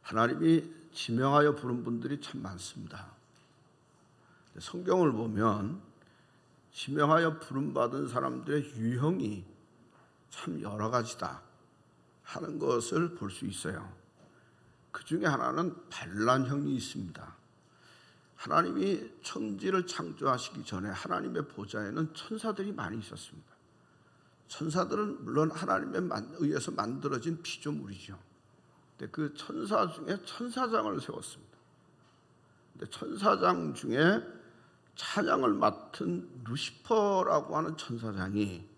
하나님이 지명하여 부른 분들이 참 많습니다. 성경을 보면 지명하여 부름받은 사람들의 유형이 참 여러 가지다 하는 것을 볼 수 있어요. 그 중에 하나는 반란형이 있습니다. 하나님이 천지를 창조하시기 전에 하나님의 보좌에는 천사들이 많이 있었습니다. 천사들은 물론 하나님에 의해서 만들어진 피조물이죠. 근데 그 천사 중에 천사장을 세웠습니다. 근데 천사장 중에 찬양을 맡은 루시퍼라고 하는 천사장이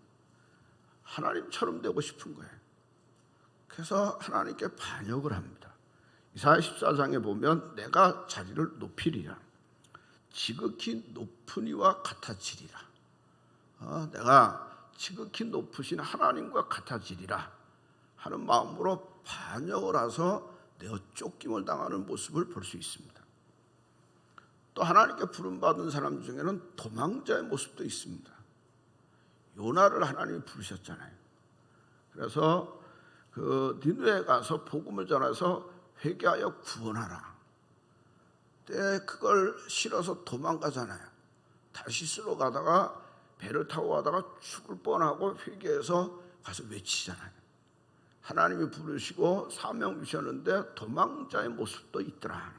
하나님처럼 되고 싶은 거예요. 그래서 하나님께 반역을 합니다. 이사야 14장에 보면 내가 자리를 높이리라. 지극히 높은 이와 같아지리라. 내가 지극히 높으신 하나님과 같아지리라 하는 마음으로 반역을 해서 내어 쫓김을 당하는 모습을 볼 수 있습니다. 또 하나님께 부름받은 사람 중에는 도망자의 모습도 있습니다. 요나를 하나님이 부르셨잖아요. 그래서 그 니느웨에 가서 복음을 전해서 회개하여 구원하라. 근데 그걸 싫어서 도망가잖아요. 다시스로 가다가 배를 타고 가다가 죽을 뻔하고 회개해서 가서 외치잖아요. 하나님이 부르시고 사명 주셨는데 도망자의 모습도 있더라.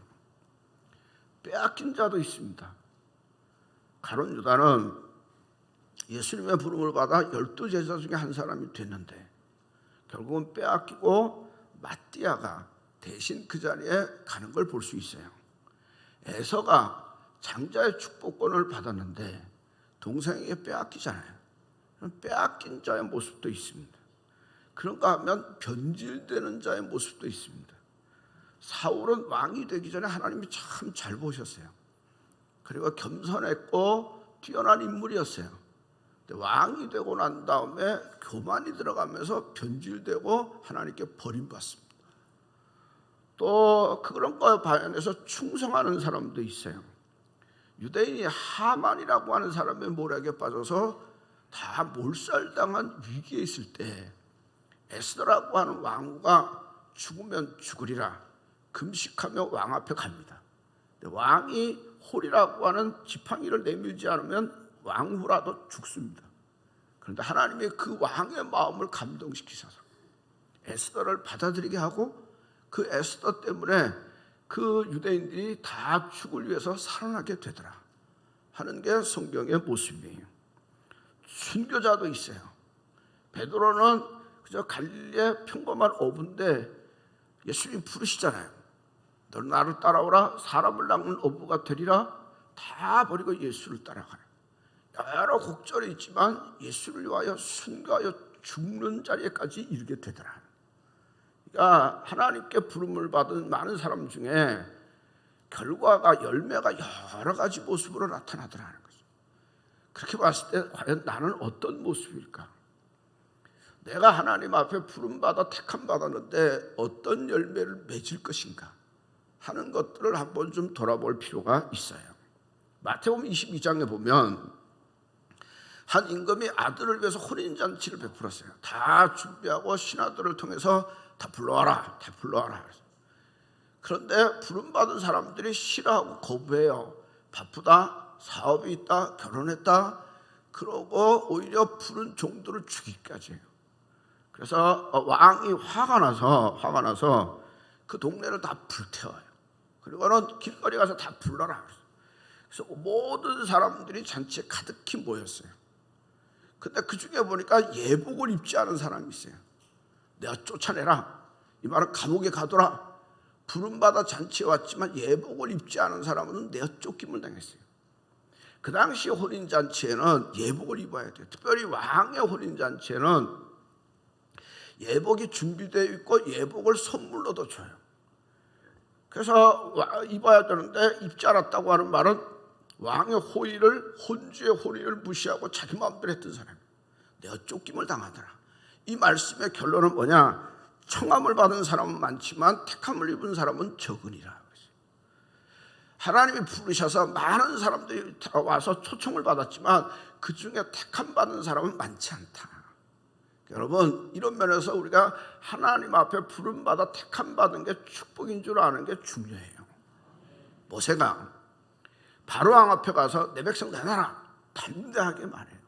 빼앗긴 자도 있습니다. 가룟 유다는 예수님의 부름을 받아 12제자 중에 한 사람이 됐는데 결국은 빼앗기고 마띠아가 대신 그 자리에 가는 걸 볼 수 있어요. 에서가 장자의 축복권을 받았는데 동생에게 빼앗기잖아요. 빼앗긴 자의 모습도 있습니다. 그런가 하면 변질되는 자의 모습도 있습니다. 사울은 왕이 되기 전에 하나님이 참 잘 보셨어요. 그리고 겸손했고 뛰어난 인물이었어요. 근데 왕이 되고 난 다음에 교만이 들어가면서 변질되고 하나님께 버림받습니다. 또 그런 거 반면에서 충성하는 사람도 있어요. 유대인이 하만이라고 하는 사람의 모략에 빠져서 다 몰살당한 위기에 있을 때 에스더라고 하는 왕후가 죽으면 죽으리라 금식하며 왕 앞에 갑니다. 왕이 홀이라고 하는 지팡이를 내밀지 않으면 왕후라도 죽습니다. 그런데 하나님이 그 왕의 마음을 감동시키셔서 에스더를 받아들이게 하고 그 에스더 때문에 그 유대인들이 다 죽을 위해서 살아나게 되더라 하는 게 성경의 모습이에요. 순교자도 있어요. 베드로는 그저 갈릴리의 평범한 어부인데 예수님이 부르시잖아요. 너는 나를 따라오라. 사람을 낚는 어부가 되리라. 다 버리고 예수를 따라가라. 여러 곡절이 있지만 예수를 위하여 순교하여 죽는 자리에까지 이르게 되더라. 그러니까 하나님께 부름을 받은 많은 사람 중에 결과가 열매가 여러 가지 모습으로 나타나더라는 거죠. 그렇게 봤을 때 과연 나는 어떤 모습일까? 내가 하나님 앞에 부름받아 택함 받았는데 어떤 열매를 맺을 것인가 하는 것들을 한번 좀 돌아볼 필요가 있어요. 마태복음 22장에 보면 한 임금이 아들을 위해서 혼인잔치를 베풀었어요. 다 준비하고 신하들을 통해서 다 불러와라, 다 불러와라. 그런데 부름받은 사람들이 싫어하고 거부해요. 바쁘다, 사업이 있다, 결혼했다. 그러고 오히려 부른 종들을 죽이기까지 해요. 그래서 왕이 화가 나서 그 동네를 다 불태워요. 그리고는 길거리 가서 다 불러라. 그래서 모든 사람들이 잔치에 가득히 모였어요. 근데 그 중에 보니까 예복을 입지 않은 사람이 있어요. 내가 쫓아내라. 이 말은 감옥에 가둬라. 부름받아 잔치에 왔지만 예복을 입지 않은 사람은 내가 쫓김을 당했어요. 그 당시 혼인잔치에는 예복을 입어야 돼요. 특별히 왕의 혼인잔치에는 예복이 준비되어 있고 예복을 선물로도 줘요. 그래서 입어야 되는데 입지 않았다고 하는 말은 왕의 호의를, 혼주의 호의를 무시하고 자기 마음대로 했던 사람이에요. 내가 쫓김을 당하더라. 이 말씀의 결론은 뭐냐? 청함을 받은 사람은 많지만 택함을 입은 사람은 적으니라. 하나님이 부르셔서 많은 사람들이 와서 초청을 받았지만 그 중에 택함 받은 사람은 많지 않다. 여러분, 이런 면에서 우리가 하나님 앞에 부름받아 택함받은 게 축복인 줄 아는 게 중요해요. 모세가 바로왕 앞에 가서 내 백성 내놔라 담대하게 말해요.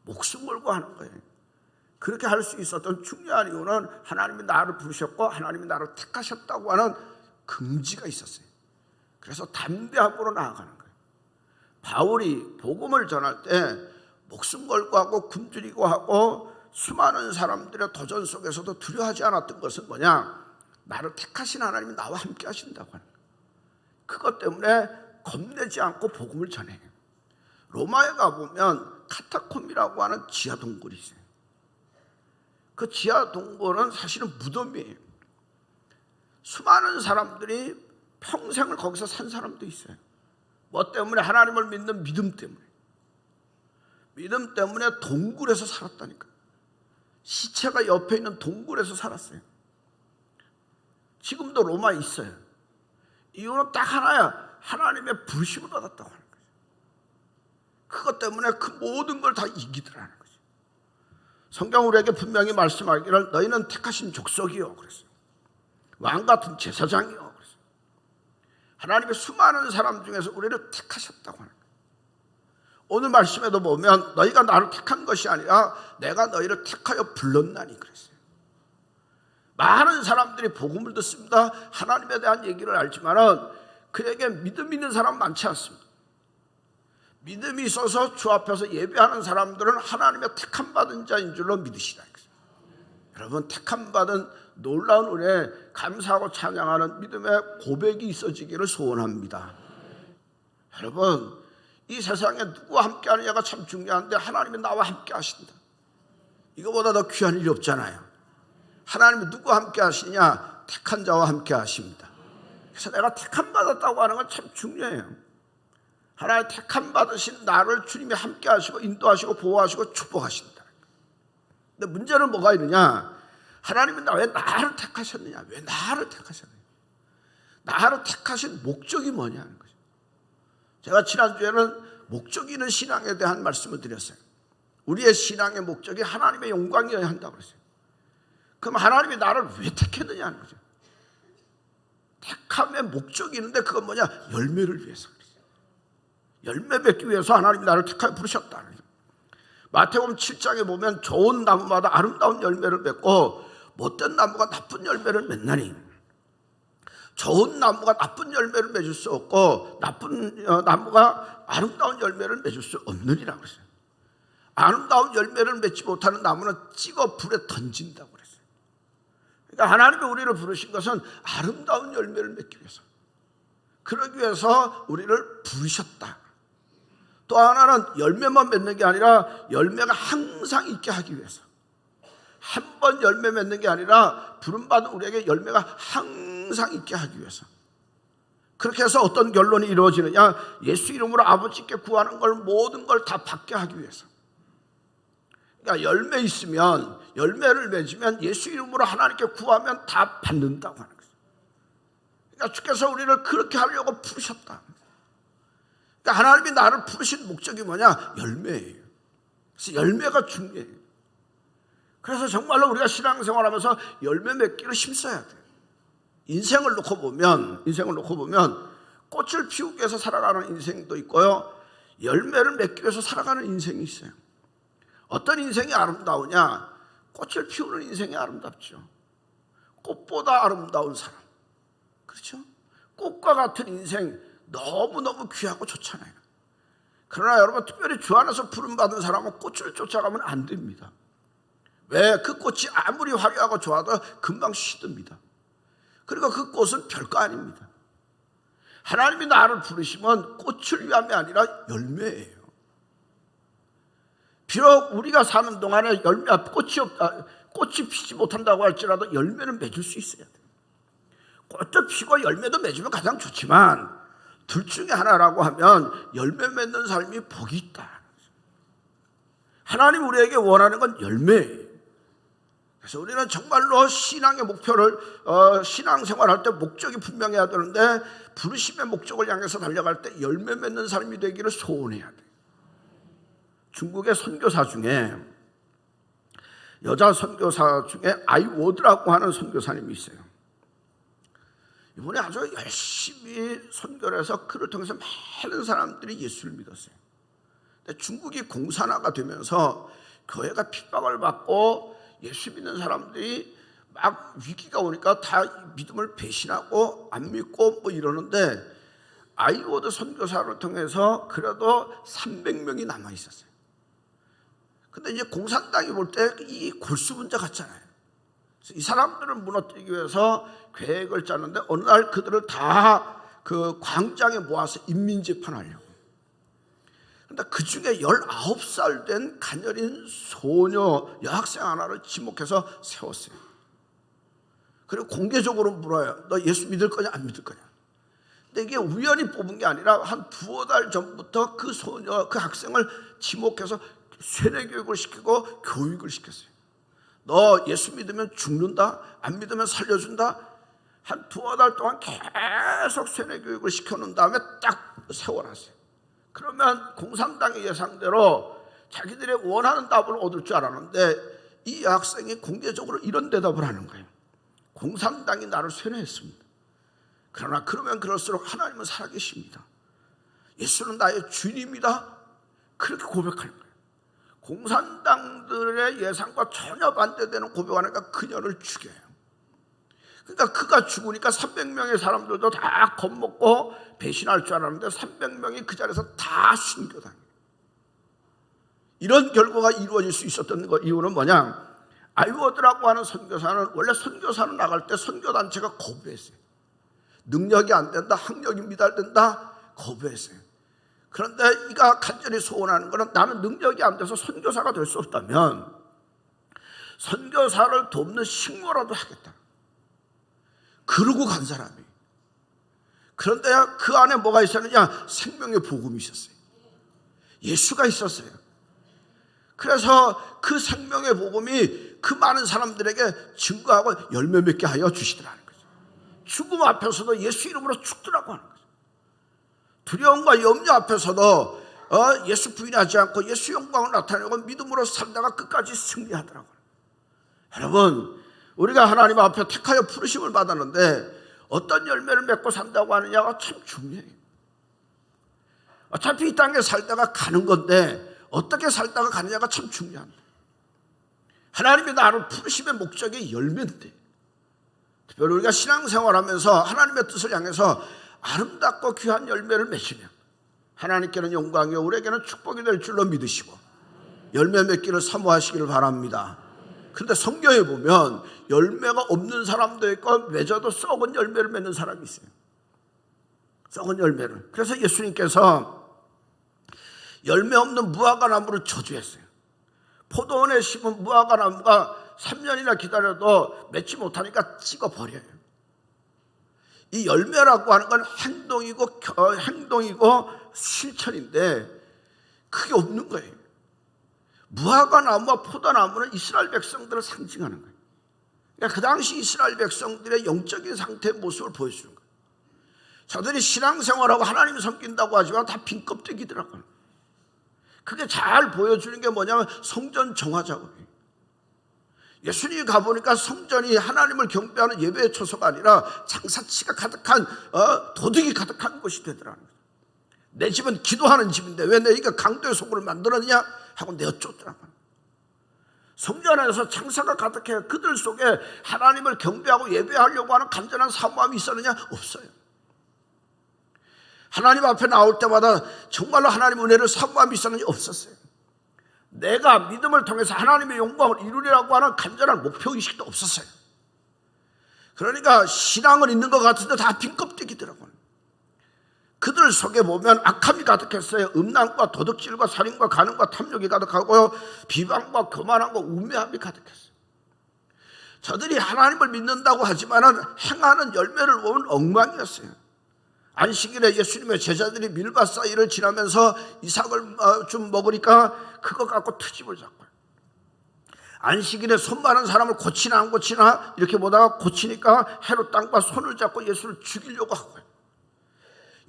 목숨 걸고 하는 거예요. 그렇게 할 수 있었던 중요한 이유는 하나님이 나를 부르셨고 하나님이 나를 택하셨다고 하는 긍지가 있었어요. 그래서 담대함으로 나아가는 거예요. 바울이 복음을 전할 때 목숨 걸고 하고 굶주리고 하고 수많은 사람들의 도전 속에서도 두려워하지 않았던 것은 뭐냐? 나를 택하신 하나님이 나와 함께 하신다고 하는 거예요. 그것 때문에 겁내지 않고 복음을 전해요. 로마에 가보면 카타콤이라고 하는 지하 동굴이 있어요. 그 지하 동굴은 사실은 무덤이에요. 수많은 사람들이 평생을 거기서 산 사람도 있어요. 뭐 때문에? 하나님을 믿는 믿음 때문에. 믿음 때문에 동굴에서 살았다니까요. 시체가 옆에 있는 동굴에서 살았어요. 지금도 로마에 있어요. 이유는 딱 하나야. 하나님의 부르심을 받았다고 하는 거죠. 그것 때문에 그 모든 걸 다 이기더라는 거죠. 성경 우리에게 분명히 말씀하기를 너희는 택하신 족속이요 그랬어요. 왕 같은 제사장이요 그랬어요. 하나님의 수많은 사람 중에서 우리를 택하셨다고 하는 거예요. 오늘 말씀에도 보면 너희가 나를 택한 것이 아니라 내가 너희를 택하여 불렀나니 그랬어요. 많은 사람들이 복음을 듣습니다. 하나님에 대한 얘기를 알지만은 그에게 믿음 있는 사람 많지 않습니다. 믿음이 있어서 주 앞에서 예배하는 사람들은 하나님의 택함받은 자인 줄로 믿으시라. 여러분, 택함받은 놀라운 은혜에 감사하고 찬양하는 믿음의 고백이 있어지기를 소원합니다. 여러분, 이 세상에 누구와 함께 하느냐가 참 중요한데 하나님이 나와 함께 하신다. 이거보다 더 귀한 일이 없잖아요. 하나님이 누구와 함께 하시냐? 택한 자와 함께 하십니다. 그래서 내가 택함 받았다고 하는 건 참 중요해요. 하나님 택함 받으신 나를 주님이 함께 하시고 인도하시고 보호하시고 축복하신다. 근데 문제는 뭐가 있느냐? 하나님이 왜 나를 택하셨느냐? 왜 나를 택하셨느냐? 나를 택하신 목적이 뭐냐는 거죠. 제가 지난주에는 목적이 있는 신앙에 대한 말씀을 드렸어요. 우리의 신앙의 목적이 하나님의 영광이어야 한다고 그랬어요. 그럼 하나님이 나를 왜 택했느냐는 거죠. 택함의 목적이 있는데 그건 뭐냐? 열매를 위해서 그랬어요. 열매 맺기 위해서 하나님이 나를 택하여 부르셨다는 거죠. 마태복음 7장에 보면 좋은 나무마다 아름다운 열매를 맺고 못된 나무가 나쁜 열매를 맺나니, 좋은 나무가 나쁜 열매를 맺을 수 없고 나쁜 나무가 아름다운 열매를 맺을 수 없느니라고 그랬어요. 아름다운 열매를 맺지 못하는 나무는 찍어 불에 던진다고 그랬어요. 그러니까 하나님이 우리를 부르신 것은 아름다운 열매를 맺기 위해서, 그러기 위해서 우리를 부르셨다. 또 하나는 열매만 맺는 게 아니라 열매가 항상 있게 하기 위해서, 한 번 열매 맺는 게 아니라 부름받은 우리에게 열매가 항상 있게 하기 위해서. 그렇게 해서 어떤 결론이 이루어지느냐? 예수 이름으로 아버지께 구하는 걸 모든 걸 다 받게 하기 위해서. 그러니까 열매 있으면, 열매를 맺으면 예수 이름으로 하나님께 구하면 다 받는다고 하는 거죠. 그러니까 주께서 우리를 그렇게 하려고 부르셨다. 그러니까 하나님이 나를 부르신 목적이 뭐냐? 열매예요. 그래서 열매가 중요해요. 그래서 정말로 우리가 신앙생활하면서 열매 맺기를 힘써야 돼요. 인생을 놓고 보면 꽃을 피우기 위해서 살아가는 인생도 있고요, 열매를 맺기 위해서 살아가는 인생이 있어요. 어떤 인생이 아름다우냐? 꽃을 피우는 인생이 아름답죠. 꽃보다 아름다운 사람, 그렇죠? 꽃과 같은 인생 너무너무 귀하고 좋잖아요. 그러나 여러분, 특별히 주 안에서 부름받은 사람은 꽃을 쫓아가면 안 됩니다. 왜? 그 꽃이 아무리 화려하고 좋아도 금방 시듭니다. 그리고 그 꽃은 별거 아닙니다. 하나님이 나를 부르시면 꽃을 위함이 아니라 열매예요. 비록 우리가 사는 동안에 꽃이 피지 못한다고 할지라도 열매는 맺을 수 있어야 돼요. 꽃도 피고 열매도 맺으면 가장 좋지만 둘 중에 하나라고 하면 열매 맺는 삶이 복이 있다. 하나님 우리에게 원하는 건 열매예요. 그래서 우리는 정말로 신앙의 목표를 신앙생활할 때 목적이 분명해야 되는데, 부르심의 목적을 향해서 달려갈 때 열매 맺는 삶이 되기를 소원해야 돼요. 중국의 선교사 중에 여자 선교사 중에 아이워드라고 하는 선교사님이 있어요. 이분이 아주 열심히 선교를 해서 그를 통해서 많은 사람들이 예수를 믿었어요. 근데 중국이 공산화가 되면서 교회가 핍박을 받고 예수 믿는 사람들이 막 위기가 오니까 다 믿음을 배신하고 안 믿고 뭐 이러는데, 아이워드 선교사를 통해서 그래도 300명이 남아 있었어요. 근데 이제 공산당이 볼 때 이 골수 문제 같잖아요. 이 사람들을 무너뜨리기 위해서 계획을 짰는데 어느 날 그들을 다 그 광장에 모아서 인민재판하려고. 근데 그 중에 19살 된 가녀린 소녀 여학생 하나를 지목해서 세웠어요. 그리고 공개적으로 물어요. 너 예수 믿을 거냐 안 믿을 거냐. 근데 이게 우연히 뽑은 게 아니라 한 두어 달 전부터 그 소녀, 그 학생을 지목해서 세례교육을 시키고 교육을 시켰어요. 너 예수 믿으면 죽는다, 안 믿으면 살려준다. 한 두어 달 동안 계속 세례교육을 시켜놓은 다음에 딱 세워놨어요. 그러면 공산당의 예상대로 자기들의 원하는 답을 얻을 줄 알았는데, 이 학생이 공개적으로 이런 대답을 하는 거예요. 공산당이 나를 세뇌했습니다. 그러나 그러면 그럴수록 하나님은 살아계십니다. 예수는 나의 주인입니다. 그렇게 고백하는 거예요. 공산당들의 예상과 전혀 반대되는 고백하니까 그녀를 죽여요. 그러니까 그가 죽으니까 300명의 사람들도 다 겁먹고 배신할 줄 알았는데 300명이 그 자리에서 다 순교당해요. 이런 결과가 이루어질 수 있었던 이유는 뭐냐? 아이워드라고 하는 선교사는 원래 선교사는 나갈 때 선교단체가 거부했어요. 능력이 안 된다, 학력이 미달된다, 거부했어요. 그런데 이가 간절히 소원하는 것은 나는 능력이 안 돼서 선교사가 될 수 없다면 선교사를 돕는 식모라도 하겠다. 그러고 간 사람이. 그런데 그 안에 뭐가 있었느냐? 생명의 복음이 있었어요. 예수가 있었어요. 그래서 그 생명의 복음이 그 많은 사람들에게 증거하고 열매 맺게 하여 주시더라는 거죠. 죽음 앞에서도 예수 이름으로 죽더라고 하는 거죠. 두려움과 염려 앞에서도 예수 부인하지 않고 예수 영광을 나타내고 믿음으로 살다가 끝까지 승리하더라고요. 여러분, 우리가 하나님 앞에 택하여 부르심을 받았는데 어떤 열매를 맺고 산다고 하느냐가 참 중요해요. 어차피 이 땅에 살다가 가는 건데 어떻게 살다가 가느냐가 참 중요합니다. 하나님이 나를 부르심의 목적이 열매인데, 특별히 우리가 신앙생활하면서 하나님의 뜻을 향해서 아름답고 귀한 열매를 맺으면 하나님께는 영광이요 우리에게는 축복이 될 줄로 믿으시고 열매 맺기를 사모하시기를 바랍니다. 그런데 성경에 보면 열매가 없는 사람도 있고 맺어도 썩은 열매를 맺는 사람이 있어요. 썩은 열매를. 그래서 예수님께서 열매 없는 무화과 나무를 저주했어요. 포도원에 심은 무화과 나무가 3년이나 기다려도 맺지 못하니까 찍어버려요. 이 열매라고 하는 건 행동이고 실천인데 그게 없는 거예요. 무화과 나무와 포도나무는 이스라엘 백성들을 상징하는 거예요. 그러니까 그 당시 이스라엘 백성들의 영적인 상태의 모습을 보여주는 거예요. 저들이 신앙생활하고 하나님 섬긴다고 하지만 다 빈 껍데기더라고요. 그게 잘 보여주는 게 뭐냐면 성전 정화 작업이에요. 예수님이 가보니까 성전이 하나님을 경배하는 예배의 처소가 아니라 장사치가 가득한 도둑이 가득한 곳이 되더라는 거예요. 내 집은 기도하는 집인데 왜 너희가 강도의 소굴을 만들었냐 하고 내어쫓더라고요. 성전 안에서 장사가 가득해 그들 속에 하나님을 경배하고 예배하려고 하는 간절한 사모함이 있었느냐? 없어요. 하나님 앞에 나올 때마다 정말로 하나님 은혜를 사모함이 있었느냐? 없었어요. 내가 믿음을 통해서 하나님의 영광을 이루리라고 하는 간절한 목표의식도 없었어요. 그러니까 신앙은 있는 것 같은데 다 빈 껍데기더라고요. 그들 속에 보면 악함이 가득했어요. 음란과 도둑질과 살인과 간음과 탐욕이 가득하고요. 비방과 교만함과 우매함이 가득했어요. 저들이 하나님을 믿는다고 하지만 행하는 열매를 보면 엉망이었어요. 안식일에 예수님의 제자들이 밀밭 사이를 지나면서 이삭을 좀 먹으니까 그거 갖고 트집을 잡고요. 안식일에 손 많은 사람을 고치나 안 고치나 이렇게 보다가 고치니까 헤롯 땅과 손을 잡고 예수를 죽이려고 하고요.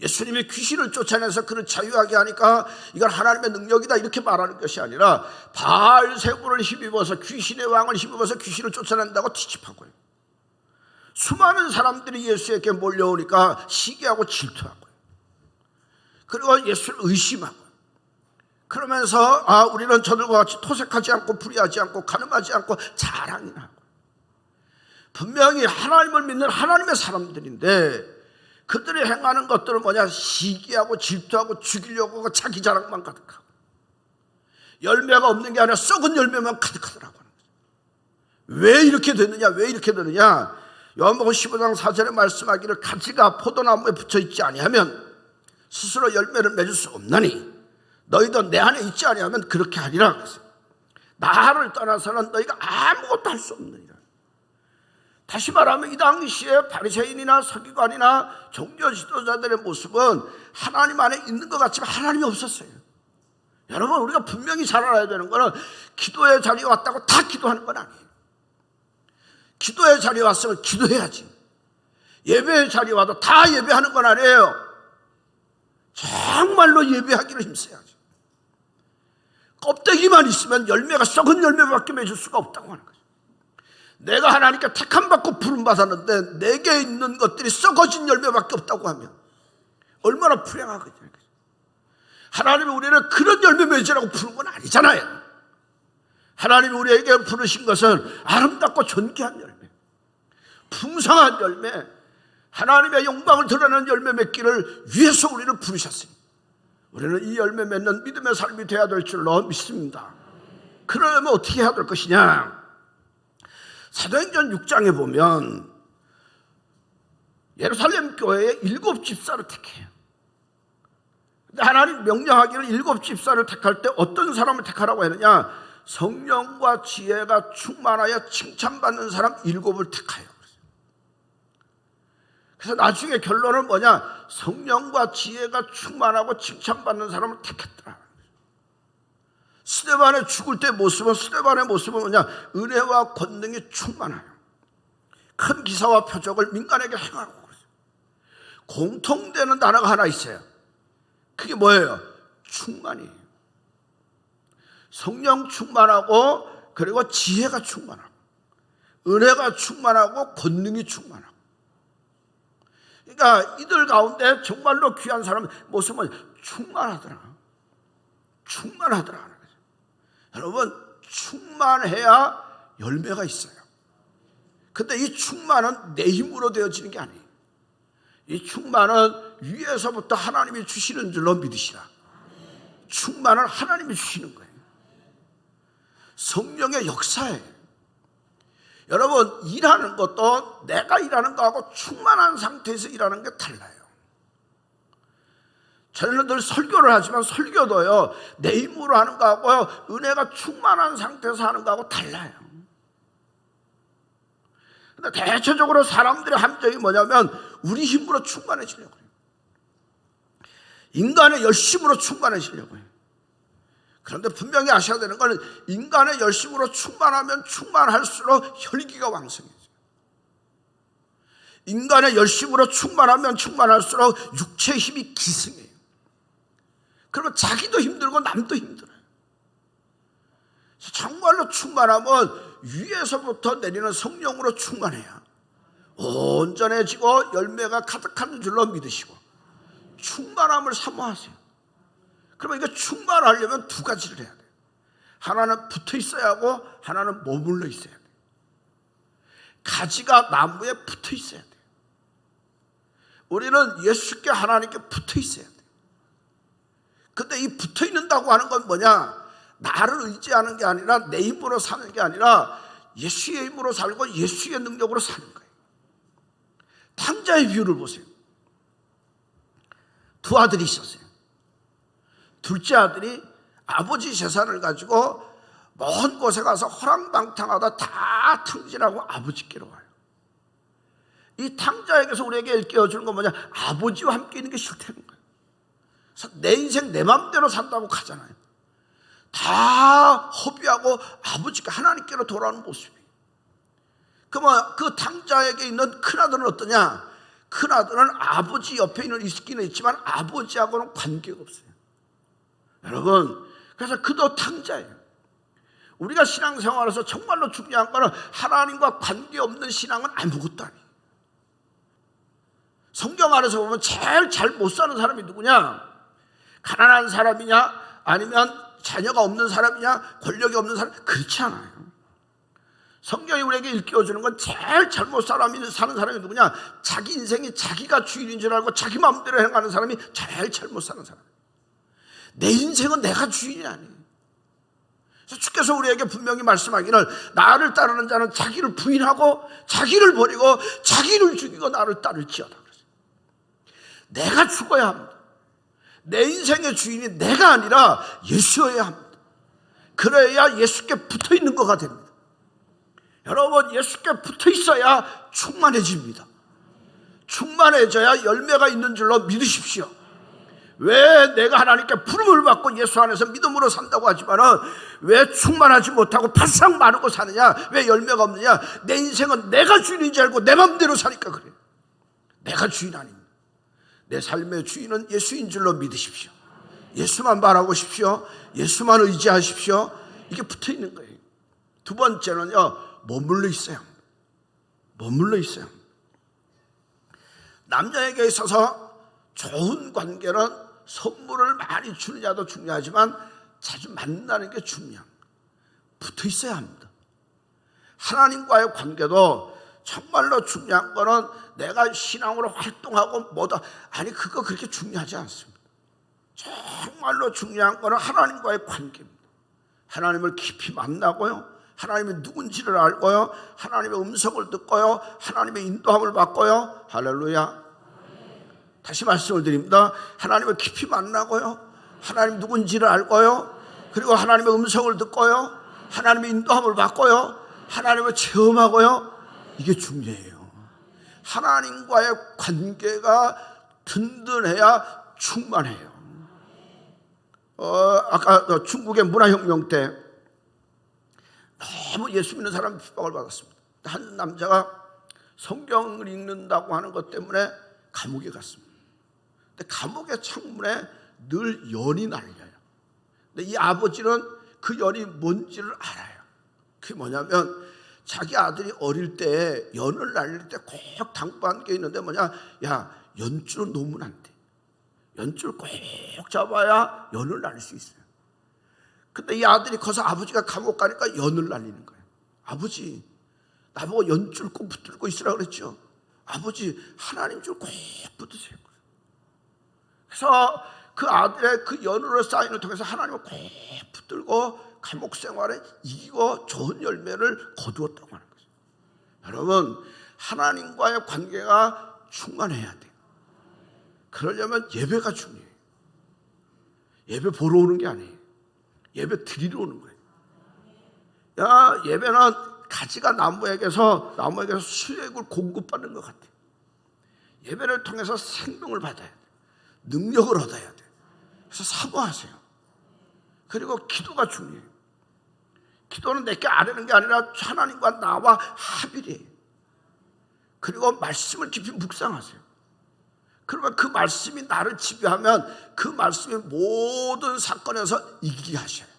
예수님이 귀신을 쫓아내서 그를 자유하게 하니까 이건 하나님의 능력이다 이렇게 말하는 것이 아니라 바알세불을 힘입어서 귀신의 왕을 힘입어서 귀신을 쫓아낸다고 티집하고요. 수많은 사람들이 예수에게 몰려오니까 시기하고 질투하고요. 그리고 예수를 의심하고 그러면서 우리는 저들과 같이 토색하지 않고 불의하지 않고 가늠하지 않고 자랑이나 하고 분명히 하나님을 믿는 하나님의 사람들인데 그들이 행하는 것들은 뭐냐? 시기하고 질투하고 죽이려고 하고 자기 자랑만 가득하고 열매가 없는 게 아니라 썩은 열매만 가득하더라고 하는 거죠. 왜 이렇게 되느냐? 왜 이렇게 되느냐? 요한복음 15장 4절에 말씀하기를 가지가 포도나무에 붙어있지 아니하면 스스로 열매를 맺을 수 없나니 너희도 내 안에 있지 아니하면 그렇게 하리라. 나를 떠나서는 너희가 아무것도 할 수 없느니라. 다시 말하면 이 당시에 바리새인이나 서기관이나 종교 지도자들의 모습은 하나님 안에 있는 것 같지만 하나님이 없었어요. 여러분, 우리가 분명히 잘 알아야 되는 것은 기도의 자리에 왔다고 다 기도하는 건 아니에요. 기도의 자리에 왔으면 기도해야지. 예배의 자리에 와도 다 예배하는 건 아니에요. 정말로 예배하기를 힘써야지. 껍데기만 있으면 열매가 썩은 열매밖에 맺을 수가 없다고 하는 거죠. 내가 하나님께 택함받고 부름받았는데 내게 있는 것들이 썩어진 열매밖에 없다고 하면 얼마나 불행하겠냐. 하나님이 우리를 그런 열매 맺으라고 부른 건 아니잖아요. 하나님이 우리에게 부르신 것은 아름답고 존귀한 열매, 풍성한 열매, 하나님의 영광을 드러내는 열매 맺기를 위해서 우리를 부르셨으니 우리는 이 열매 맺는 믿음의 삶이 되어야 될 줄로 믿습니다. 그러려면 어떻게 해야 될 것이냐? 사도행전 6장에 보면 예루살렘 교회에 7 집사를 택해요. 근데 하나님 명령하기를 7 집사를 택할 때 어떤 사람을 택하라고 했느냐? 성령과 지혜가 충만하여 칭찬받는 사람 7을 택하여. 그래서 나중에 결론은 뭐냐? 성령과 지혜가 충만하고 칭찬받는 사람을 택했더라. 스데반의 죽을 때 모습은, 스데반의 모습은 뭐냐? 은혜와 권능이 충만해요. 큰 기사와 표적을 민간에게 행하고 그러죠. 공통되는 단어가 하나 있어요. 그게 뭐예요? 충만이에요. 성령 충만하고, 그리고 지혜가 충만하고, 은혜가 충만하고, 권능이 충만하고. 그러니까 이들 가운데 정말로 귀한 사람 모습은 충만하더라. 충만하더라. 여러분, 충만해야 열매가 있어요. 근데 이 충만은 내 힘으로 되어지는 게 아니에요. 이 충만은 위에서부터 하나님이 주시는 줄로 믿으시라. 충만은 하나님이 주시는 거예요. 성령의 역사예요. 여러분, 일하는 것도 내가 일하는 거하고 충만한 상태에서 일하는 게 달라요. 저는 늘 설교를 하지만 설교도요, 내 힘으로 하는 거하고 은혜가 충만한 상태에서 하는 거하고 달라요. 근데 대체적으로 사람들의 함정이 뭐냐면 우리 힘으로 충만해지려고 해요. 인간의 열심으로 충만해지려고 해요. 그런데 분명히 아셔야 되는 건 인간의 열심으로 충만하면 충만할수록 혈기가 왕성해져요. 인간의 열심으로 충만하면 충만할수록 육체의 힘이 기승해요. 그러면 자기도 힘들고 남도 힘들어요. 정말로 충만하면 위에서부터 내리는 성령으로 충만해야 온전해지고 열매가 가득한 줄로 믿으시고 충만함을 사모하세요. 그러면 이거 충만하려면 2가지를 해야 돼요. 하나는 붙어 있어야 하고 하나는 머물러 있어야 돼요. 가지가 나무에 붙어 있어야 돼요. 우리는 예수께 하나님께 붙어 있어야 돼요. 근데 이 붙어 있는다고 하는 건 뭐냐? 나를 의지하는 게 아니라 내 힘으로 사는 게 아니라 예수의 힘으로 살고 예수의 능력으로 사는 거예요. 탕자의 비유를 보세요. 2 아들이 있었어요. 둘째 아들이 아버지 재산을 가지고 먼 곳에 가서 호랑방탕하다 다 탕진하고 아버지께로 와요. 이 탕자에게서 우리에게 일깨워주는 건 뭐냐? 아버지와 함께 있는 게 싫다는 거예요. 내 인생 내 맘대로 산다고 가잖아요. 다 허비하고 아버지께 하나님께로 돌아오는 모습이에요. 그러면 그 탕자에게 있는 큰아들은 어떠냐? 큰 아들은 아버지 옆에 있기는 있지만 아버지하고는 관계가 없어요. 여러분, 그래서 그도 탕자예요. 우리가 신앙생활에서 정말로 중요한 거는 하나님과 관계없는 신앙은 아무것도 아니에요. 성경 안에서 보면 제일 잘 못 사는 사람이 누구냐? 가난한 사람이냐? 아니면 자녀가 없는 사람이냐? 권력이 없는 사람? 그렇지 않아요. 성경이 우리에게 일깨워주는 건 제일 잘못 사는 사람이 누구냐? 자기 인생이 자기가 주인인 줄 알고 자기 마음대로 행하는 사람이 제일 잘못 사는 사람. 내 인생은 내가 주인이 아니에요. 그래서 주께서 우리에게 분명히 말씀하기를 나를 따르는 자는 자기를 부인하고 자기를 버리고 자기를 죽이고 나를 따를지어다. 내가 죽어야 합니다. 내 인생의 주인이 내가 아니라 예수여야 합니다. 그래야 예수께 붙어있는 거가 됩니다. 여러분, 예수께 붙어있어야 충만해집니다. 충만해져야 열매가 있는 줄로 믿으십시오. 왜 내가 하나님께 부름을 받고 예수 안에서 믿음으로 산다고 하지만은 왜 충만하지 못하고 바싹 마르고 사느냐? 왜 열매가 없느냐? 내 인생은 내가 주인인 줄 알고 내 맘대로 사니까 그래요. 내가 주인 아닙니다. 내 삶의 주인은 예수인 줄로 믿으십시오. 예수만 바라보십시오. 예수만 의지하십시오. 이게 붙어있는 거예요. 두 번째는요, 머물러 있어요. 머물러 있어요. 남자에게 있어서 좋은 관계는 선물을 많이 주느냐도 중요하지만 자주 만나는 게 중요합니다. 붙어 있어야 합니다. 하나님과의 관계도 정말로 중요한 거는 내가 신앙으로 활동하고 뭐다, 아니 그거 그렇게 중요하지 않습니다. 정말로 중요한 거는 하나님과의 관계입니다. 하나님을 깊이 만나고요, 하나님이 누군지를 알고요, 하나님의 음성을 듣고요, 하나님의 인도함을 받고요. 할렐루야. 다시 말씀을 드립니다. 하나님을 깊이 만나고요, 하나님 누군지를 알고요, 그리고 하나님의 음성을 듣고요, 하나님의 인도함을 받고요, 하나님을 체험하고요. 이게 중요해요. 하나님과의 관계가 든든해야 충만해요. 아까 중국의 문화혁명 때 너무 예수 믿는 사람이 핍박을 받았습니다. 한 남자가 성경을 읽는다고 하는 것 때문에 감옥에 갔습니다. 근데 감옥의 창문에 늘 연이 날려요. 근데 이 아버지는 그 연이 뭔지를 알아요. 그게 뭐냐면 자기 아들이 어릴 때 연을 날릴 때 꼭 당부한 게 있는데 뭐냐, 야, 연줄은 놓으면 안 돼. 연줄 꼭 잡아야 연을 날릴 수 있어요. 근데 이 아들이 커서 아버지가 감옥 가니까 연을 날리는 거예요. 아버지, 나보고 연줄 꼭 붙들고 있으라 그랬죠. 아버지, 하나님 줄 꼭 붙드세요. 그래서 그 아들의 그 연으로 쌓인을 통해서 하나님을 꼭 붙들고 감옥 생활에 이기고 좋은 열매를 거두었다고 하는 거죠. 여러분, 하나님과의 관계가 충만해야 돼요. 그러려면 예배가 중요해요. 예배 보러 오는 게 아니에요. 예배 드리러 오는 거예요. 야, 예배는 가지가 나무에게서 수액을 공급받는 것 같아요. 예배를 통해서 생명을 받아야 돼요. 능력을 얻어야 돼요. 그래서 사모하세요. 그리고 기도가 중요해요. 기도는 내게 아뢰는 게 아니라 하나님과 나와 합의해요. 그리고 말씀을 깊이 묵상하세요. 그러면 그 말씀이 나를 지배하면 그 말씀이 모든 사건에서 이기게 하셔요.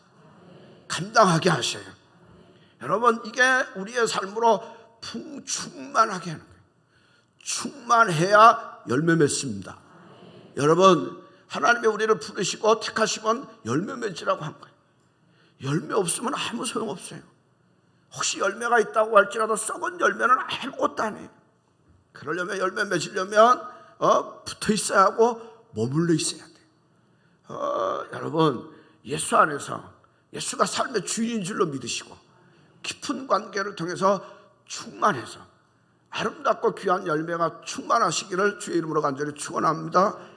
감당하게 하셔요. 여러분, 이게 우리의 삶으로 풍충만하게 하는 거예요. 충만해야 열매 맺습니다. 여러분, 하나님이 우리를 부르시고 택하시면 열매 맺으라고 한 거예요. 열매 없으면 아무 소용없어요. 혹시 열매가 있다고 할지라도 썩은 열매는 아무것도 아니에요. 그러려면 열매 맺으려면 붙어 있어야 하고 머물러 있어야 돼요. 여러분, 예수 안에서 예수가 삶의 주인인 줄로 믿으시고 깊은 관계를 통해서 충만해서 아름답고 귀한 열매가 충만하시기를 주의 이름으로 간절히 축원합니다.